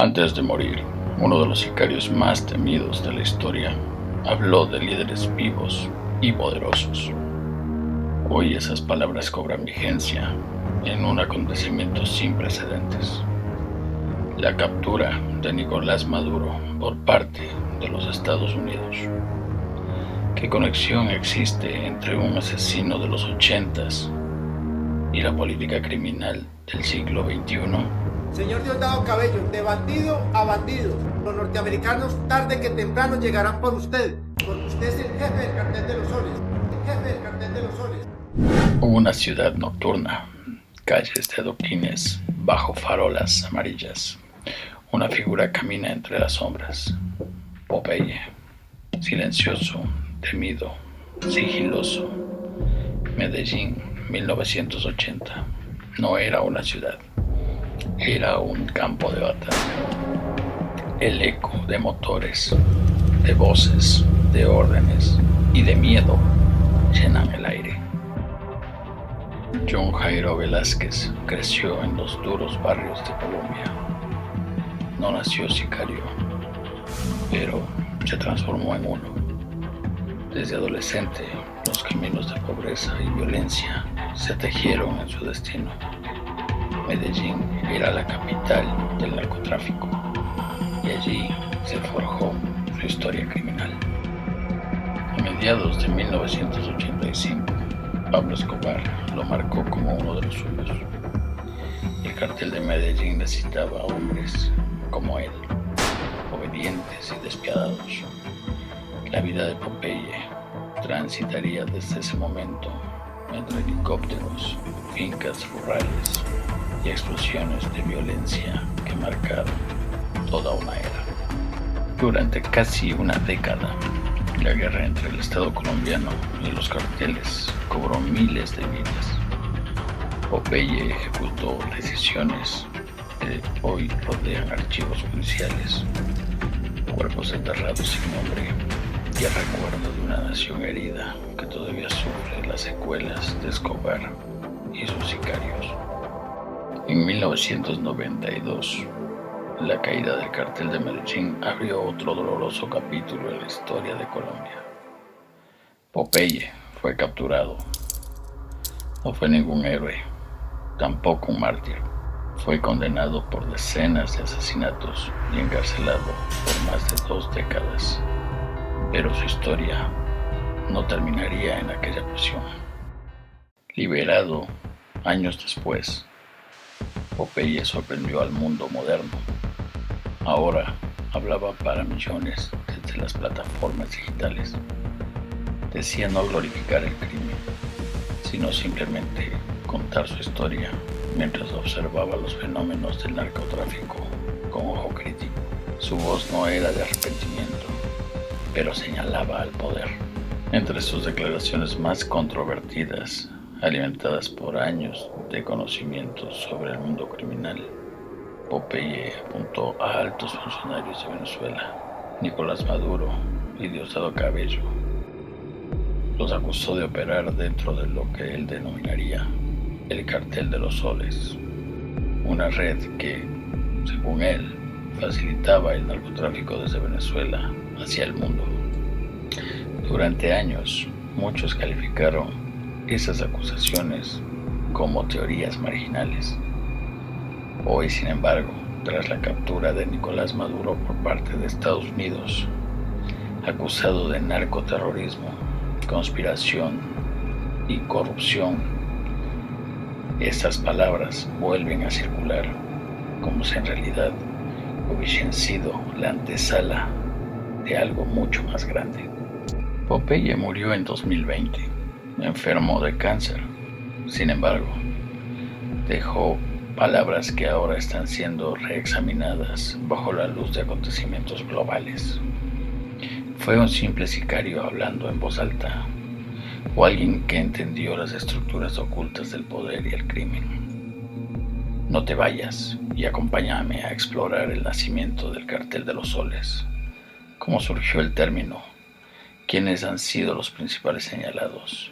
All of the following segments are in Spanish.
Antes de morir, uno de los sicarios más temidos de la historia habló de líderes vivos y poderosos. Hoy esas palabras cobran vigencia en un acontecimiento sin precedentes: la captura de Nicolás Maduro por parte de los Estados Unidos. ¿Qué conexión existe entre un asesino de los 80s y la política criminal del siglo XXI? Señor Diosdado Cabello, de bandido a bandido, los norteamericanos tarde que temprano llegarán por usted, porque usted es el jefe del cartel de los soles, el jefe del cartel de los soles. Una ciudad nocturna, calles de adoquines bajo farolas amarillas. Una figura camina entre las sombras. Popeye, silencioso, temido, sigiloso. Medellín, 1980. No era una ciudad, era un campo de batalla. El eco de motores, de voces, de órdenes y de miedo llenan el aire. John Jairo Velázquez creció en los duros barrios de Colombia. No nació sicario, pero se transformó en uno. Desde adolescente, los caminos de pobreza y violencia se tejieron en su destino. Medellín era la capital del narcotráfico y allí se forjó su historia criminal. A mediados de 1985, Pablo Escobar lo marcó como uno de los suyos. El cartel de Medellín necesitaba hombres como él, obedientes y despiadados. La vida de Popeye transitaría desde ese momento entre helicópteros, fincas rurales y explosiones de violencia que marcaron toda una era. Durante casi una década, la guerra entre el Estado colombiano y los carteles cobró miles de vidas. Popeye ejecutó decisiones que hoy rodean archivos judiciales, cuerpos enterrados sin nombre y el recuerdo de una nación herida que todavía sufre las secuelas de Escobar y sus sicarios. En 1992, la caída del cartel de Medellín abrió otro doloroso capítulo en la historia de Colombia. Popeye fue capturado. No fue ningún héroe, tampoco un mártir. Fue condenado por decenas de asesinatos y encarcelado por más de 2 décadas. Pero su historia no terminaría en aquella prisión. Liberado años después, Popeye sorprendió al mundo moderno. Ahora hablaba para millones desde las plataformas digitales. Decía no glorificar el crimen, sino simplemente contar su historia mientras observaba los fenómenos del narcotráfico con ojo crítico. Su voz no era de arrepentimiento, pero señalaba al poder. Entre sus declaraciones más controvertidas, alimentadas por años de conocimiento sobre el mundo criminal, Popeye apuntó a altos funcionarios de Venezuela, Nicolás Maduro y Diosdado Cabello. Los acusó de operar dentro de lo que él denominaría el cartel de los soles, una red que, según él, facilitaba el narcotráfico desde Venezuela hacia el mundo. Durante años, muchos calificaron esas acusaciones como teorías marginales. Hoy, sin embargo, tras la captura de Nicolás Maduro por parte de Estados Unidos, acusado de narcoterrorismo, conspiración y corrupción, estas palabras vuelven a circular como si en realidad hubiesen sido la antesala de algo mucho más grande. Popeye murió en 2020, enfermo de cáncer. Sin embargo, dejó palabras que ahora están siendo reexaminadas bajo la luz de acontecimientos globales. ¿Fue un simple sicario hablando en voz alta, o alguien que entendió las estructuras ocultas del poder y el crimen? No te vayas y acompáñame a explorar el nacimiento del cartel de los soles. ¿Cómo surgió el término? ¿Quiénes han sido los principales señalados?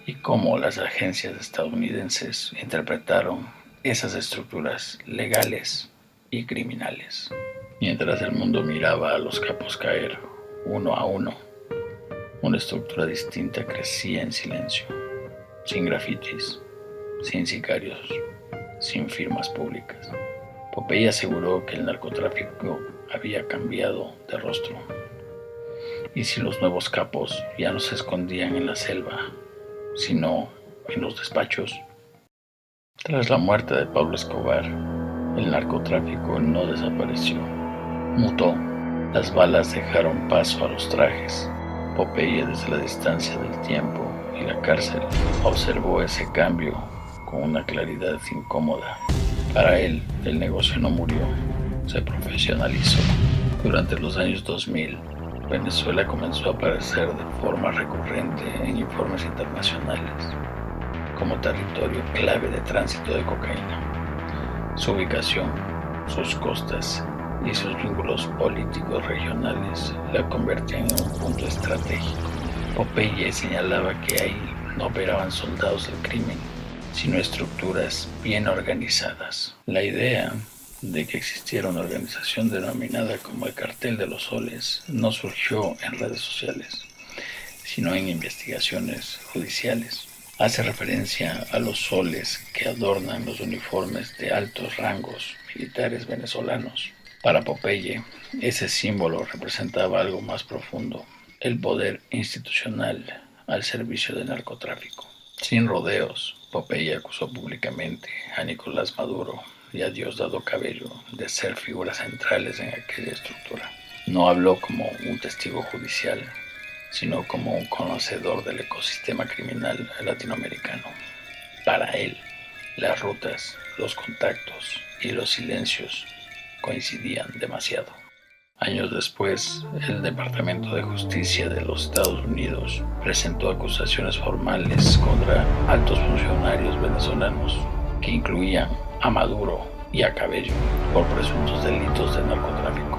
¿Y cómo las agencias estadounidenses interpretaron esas estructuras legales y criminales? Mientras el mundo miraba a los capos caer uno a uno, una estructura distinta crecía en silencio, sin grafitis, sin sicarios, sin firmas públicas. Popeye aseguró que el narcotráfico había cambiado de rostro. Y si los nuevos capos ya no se escondían en la selva, sino en los despachos. Tras la muerte de Pablo Escobar, el narcotráfico no desapareció. Mutó. Las balas dejaron paso a los trajes. Popeye, desde la distancia del tiempo y la cárcel, observó ese cambio con una claridad incómoda. Para él, el negocio no murió, se profesionalizó. Durante los años 2000, Venezuela comenzó a aparecer de forma recurrente en informes internacionales como territorio clave de tránsito de cocaína. Su ubicación, sus costas y sus vínculos políticos regionales la convertían en un punto estratégico. Popeye señalaba que ahí no operaban soldados del crimen, sino estructuras bien organizadas. La idea de que existiera una organización denominada como el Cartel de los Soles no surgió en redes sociales, sino en investigaciones judiciales. Hace referencia a los soles que adornan los uniformes de altos rangos militares venezolanos. Para Popeye, ese símbolo representaba algo más profundo, el poder institucional al servicio del narcotráfico. Sin rodeos, Popeye acusó públicamente a Nicolás Maduro y a Diosdado Cabello de ser figuras centrales en aquella estructura. No habló como un testigo judicial, sino como un conocedor del ecosistema criminal latinoamericano. Para él, las rutas, los contactos y los silencios coincidían demasiado. Años después, el Departamento de Justicia de los Estados Unidos presentó acusaciones formales contra altos funcionarios venezolanos que incluían a Maduro y a Cabello por presuntos delitos de narcotráfico,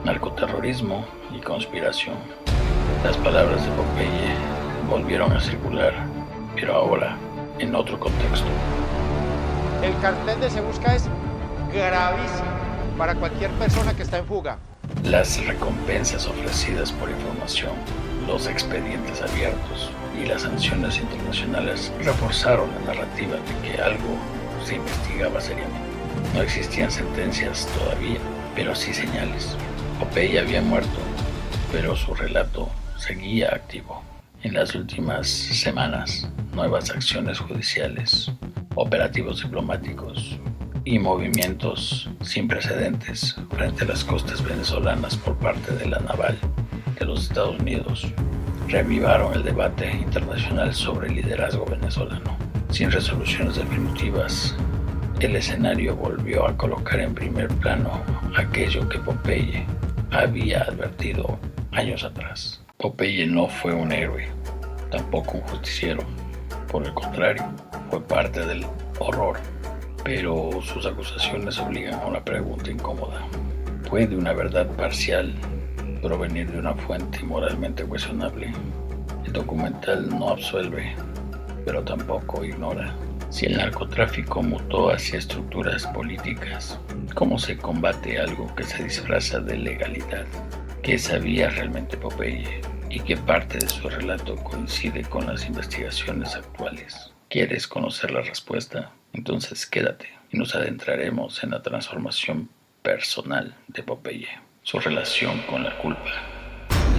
narcoterrorismo y conspiración. Las palabras de Popeye volvieron a circular, pero ahora en otro contexto. El cartel de Se Busca es gravísimo para cualquier persona que está en fuga. Las recompensas ofrecidas por información, los expedientes abiertos y las sanciones internacionales reforzaron la narrativa de que algo se investigaba seriamente. No existían sentencias todavía, pero sí señales. Popeye había muerto, pero su relato seguía activo. En las últimas semanas, nuevas acciones judiciales, operativos diplomáticos y movimientos sin precedentes frente a las costas venezolanas por parte de la naval de los Estados Unidos reavivaron el debate internacional sobre el liderazgo venezolano. Sin resoluciones definitivas, el escenario volvió a colocar en primer plano aquello que Popeye había advertido años atrás. Popeye no fue un héroe, tampoco un justiciero. Por el contrario, fue parte del horror. Pero sus acusaciones obligan a una pregunta incómoda. ¿Puede una verdad parcial provenir de una fuente moralmente cuestionable? El documental no absuelve, pero tampoco ignora. Si el narcotráfico mutó hacia estructuras políticas, ¿cómo se combate algo que se disfraza de legalidad? ¿Qué sabía realmente Popeye? ¿Y qué parte de su relato coincide con las investigaciones actuales? ¿Quieres conocer la respuesta? Entonces quédate y nos adentraremos en la transformación personal de Popeye, su relación con la culpa,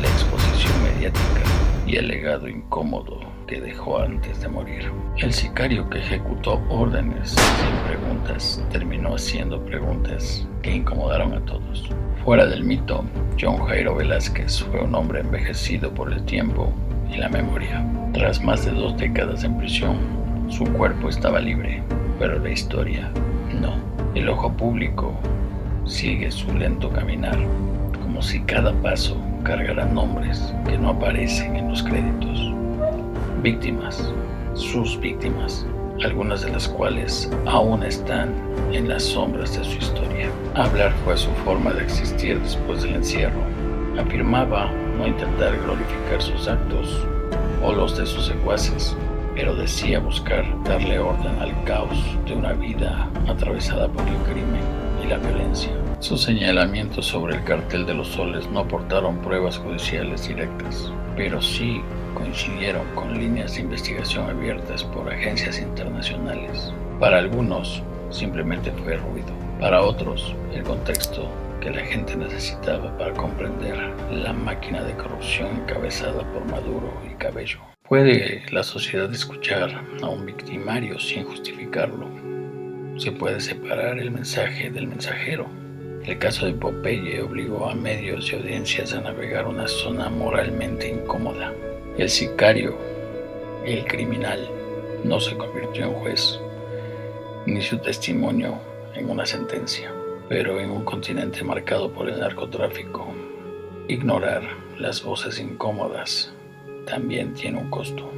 la exposición mediática y el legado incómodo que dejó antes de morir. El sicario que ejecutó órdenes sin preguntas terminó haciendo preguntas que incomodaron a todos. Fuera del mito, John Jairo Velázquez fue un hombre envejecido por el tiempo y la memoria. Tras más de 2 décadas en prisión, su cuerpo estaba libre, pero la historia no. El ojo público sigue su lento caminar, como si cada paso cargara nombres que no aparecen en los créditos. Víctimas, sus víctimas, algunas de las cuales aún están en las sombras de su historia. Hablar fue su forma de existir después del encierro. Afirmaba no intentar glorificar sus actos o los de sus secuaces, pero decía buscar darle orden al caos de una vida atravesada por el crimen y la violencia. Sus señalamientos sobre el cartel de los soles no aportaron pruebas judiciales directas, pero sí coincidieron con líneas de investigación abiertas por agencias internacionales. Para algunos, simplemente fue ruido. Para otros, el contexto que la gente necesitaba para comprender la máquina de corrupción encabezada por Maduro y Cabello. ¿Puede la sociedad escuchar a un victimario sin justificarlo? ¿Se puede separar el mensaje del mensajero? El caso de Popeye obligó a medios y audiencias a navegar una zona moralmente incómoda. El sicario, el criminal, no se convirtió en juez, ni su testimonio en una sentencia. Pero en un continente marcado por el narcotráfico, ignorar las voces incómodas también tiene un costo.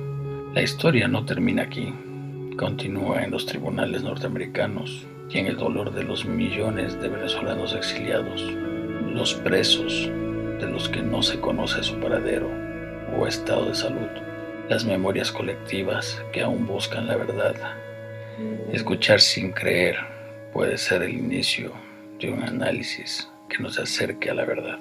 La historia no termina aquí, continúa en los tribunales norteamericanos y en el dolor de los millones de venezolanos exiliados, los presos de los que no se conoce su paradero o estado de salud, las memorias colectivas que aún buscan la verdad. Escuchar sin creer puede ser el inicio de un análisis que nos acerque a la verdad.